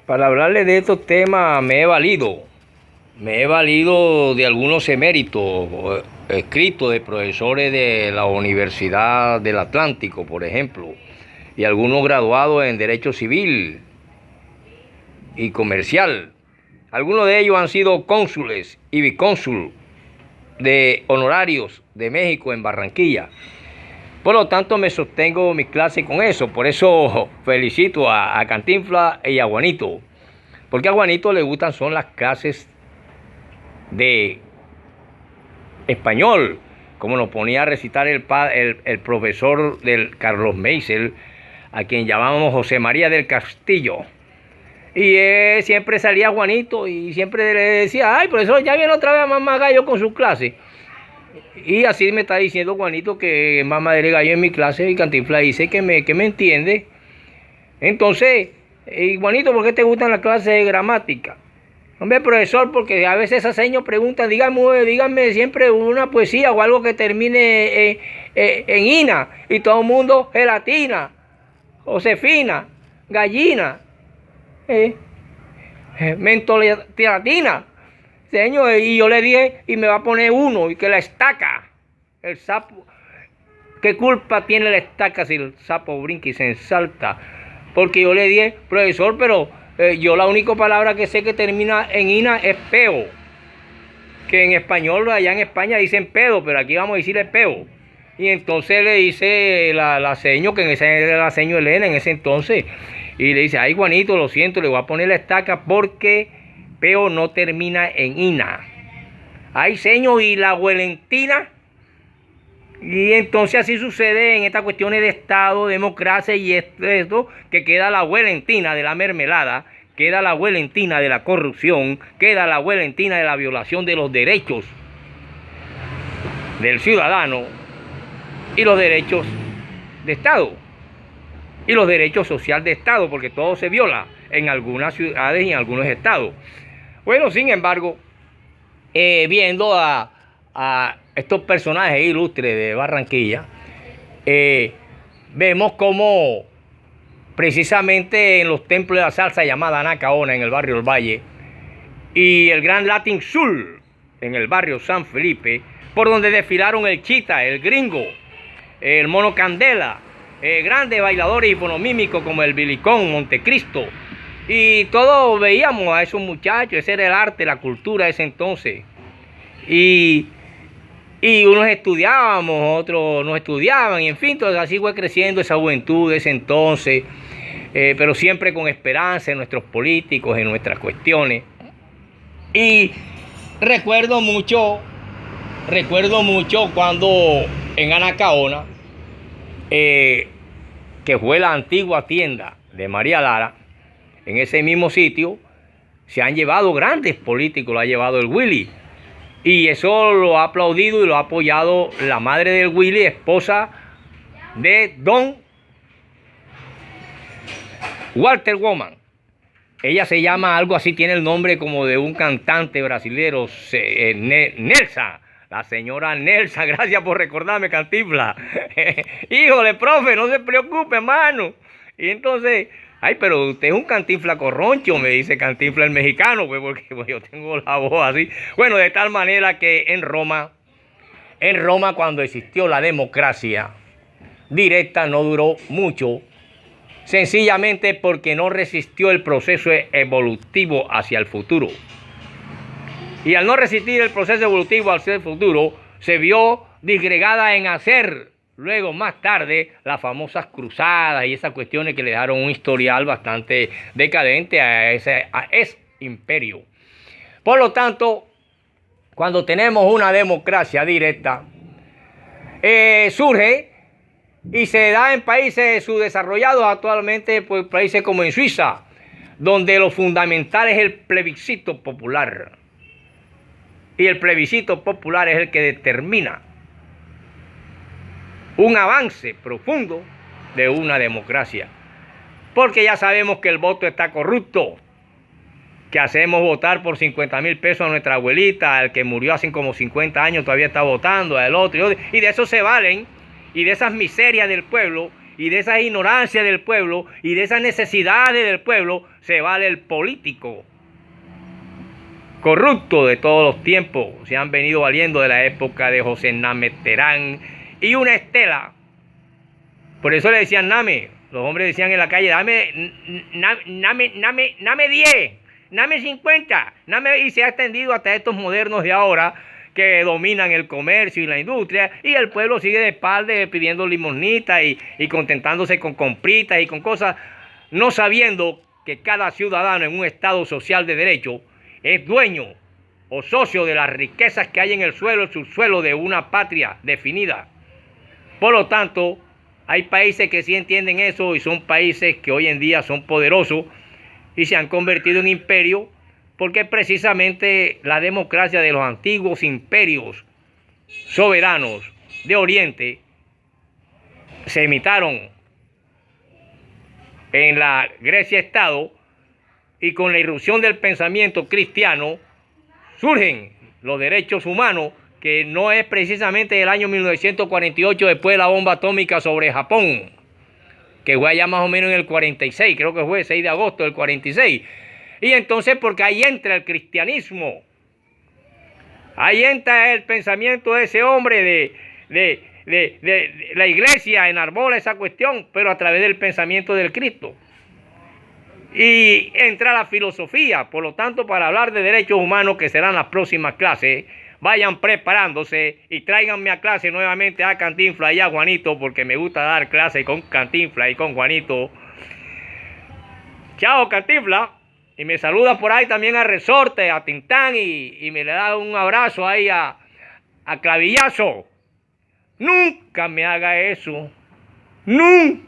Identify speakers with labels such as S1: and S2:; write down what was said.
S1: Para hablarle de estos temas me he valido de algunos eméritos escritos de profesores de la Universidad del Atlántico, por ejemplo, y algunos graduados en Derecho Civil y Comercial. Algunos de ellos han sido cónsules y vicónsul de honorarios de México en Barranquilla. Por lo tanto, me sostengo mi clase con eso. Por eso felicito a Cantinflas y a Juanito. Porque a Juanito le gustan son las clases de español, como nos ponía a recitar el profesor del Carlos Meisel, a quien llamábamos José María del Castillo. Y siempre salía Juanito y siempre le decía: ay, profesor, ya viene otra vez mamá gallo con su clase. Y así me está diciendo Juanito que mamá de gallo en mi clase, y Cantinflas dice que me entiende. Entonces, Juanito, ¿por qué te gustan las clases de gramática? Hombre, profesor, porque a veces esas señas preguntan: dígame siempre una poesía o algo que termine en ina. Y todo el mundo: gelatina, Josefina, gallina, mentolatina. Señor, y yo le dije, y me va a poner uno, y que la estaca, el sapo, ¿qué culpa tiene la estaca si el sapo brinca y se ensalta? Porque yo le dije: profesor, pero yo la única palabra que sé que termina en ina es peo, que en español allá en España dicen pedo, pero aquí vamos a decirle peo. Y entonces le dice la seño, que en ese era la seño Elena en ese entonces, y le dice: ay, Juanito, lo siento, le voy a poner la estaca porque peo no termina en ina. Ay, señor, y la huelentina. Y entonces así sucede en estas cuestiones de Estado, democracia y esto, que queda la huelentina de la mermelada, queda la huelentina de la corrupción, queda la huelentina de la violación de los derechos del ciudadano y los derechos de Estado y los derechos sociales de Estado, porque todo se viola en algunas ciudades y en algunos estados. Bueno, sin embargo, viendo a estos personajes ilustres de Barranquilla, vemos como precisamente en los templos de la salsa llamada Anacaona en el barrio del Valle y el Gran Latin Soul en el barrio San Felipe, por donde desfilaron el Chita, el Gringo, el Mono Candela, grandes bailadores hiponomímicos como el Bilicón, Montecristo, y todos veíamos a esos muchachos. Ese era el arte, la cultura de ese entonces. Y unos estudiábamos, otros no estudiaban, y en fin, entonces así fue creciendo esa juventud de ese entonces, pero siempre con esperanza en nuestros políticos, en nuestras cuestiones. Y recuerdo mucho cuando en Anacaona, que fue la antigua tienda de María Lara, en ese mismo sitio se han llevado grandes políticos, lo ha llevado el Willy. Y eso lo ha aplaudido y lo ha apoyado la madre del Willy, esposa de don Walter Woman. Ella se llama algo así, tiene el nombre como de un cantante brasilero, Nelsa. La señora Nelsa, gracias por recordarme, Cantinflas. Híjole, profe, no se preocupe, hermano. Y entonces: ay, pero usted es un Cantinflas corroncho, me dice Cantinflas el mexicano, pues, porque pues, yo tengo la voz así. Bueno, de tal manera que en Roma, cuando existió la democracia directa, no duró mucho, sencillamente porque no resistió el proceso evolutivo hacia el futuro. Y al no resistir el proceso evolutivo hacia el futuro, se vio disgregada en hacer luego, más tarde, las famosas cruzadas y esas cuestiones que le dejaron un historial bastante decadente a ese imperio. Por lo tanto, cuando tenemos una democracia directa, surge y se da en países subdesarrollados actualmente, pues países como en Suiza, donde lo fundamental es el plebiscito popular. Y el plebiscito popular es el que determina un avance profundo de una democracia. Porque ya sabemos que el voto está corrupto, que hacemos votar por 50,000 pesos a nuestra abuelita, al que murió hace como 50 años todavía está votando, al otro, y de eso se valen, y de esas miserias del pueblo, y de esa ignorancia del pueblo y de esas necesidades del pueblo se vale el político corrupto de todos los tiempos. Se han venido valiendo de la época de José Name Terán y una estela. Por eso le decían Name. Los hombres decían en la calle, dame 10, dame 50, y se ha extendido hasta estos modernos de ahora que dominan el comercio y la industria, y el pueblo sigue de espalda pidiendo limosnitas y contentándose con compritas y con cosas, no sabiendo que cada ciudadano en un estado social de derecho es dueño o socio de las riquezas que hay en el subsuelo de una patria definida. Por lo tanto, hay países que sí entienden eso y son países que hoy en día son poderosos y se han convertido en imperios porque precisamente la democracia de los antiguos imperios soberanos de Oriente se imitaron en la Grecia-Estado, y con la irrupción del pensamiento cristiano surgen los derechos humanos, que no es precisamente el año 1948 después de la bomba atómica sobre Japón, que fue allá más o menos en el 46, creo que fue el 6 de agosto del 46. Y entonces, porque ahí entra el cristianismo, ahí entra el pensamiento de ese hombre de la iglesia, enarbola esa cuestión, pero a través del pensamiento del Cristo. Y entra la filosofía. Por lo tanto, para hablar de derechos humanos, que serán las próximas clases, vayan preparándose y tráiganme a clase nuevamente a Cantinflas y a Juanito, porque me gusta dar clase con Cantinflas y con Juanito. Chao, Cantinflas. Y me saluda por ahí también a Resorte, a Tintán, y me le da un abrazo ahí a Clavillazo. Nunca me haga eso. Nunca.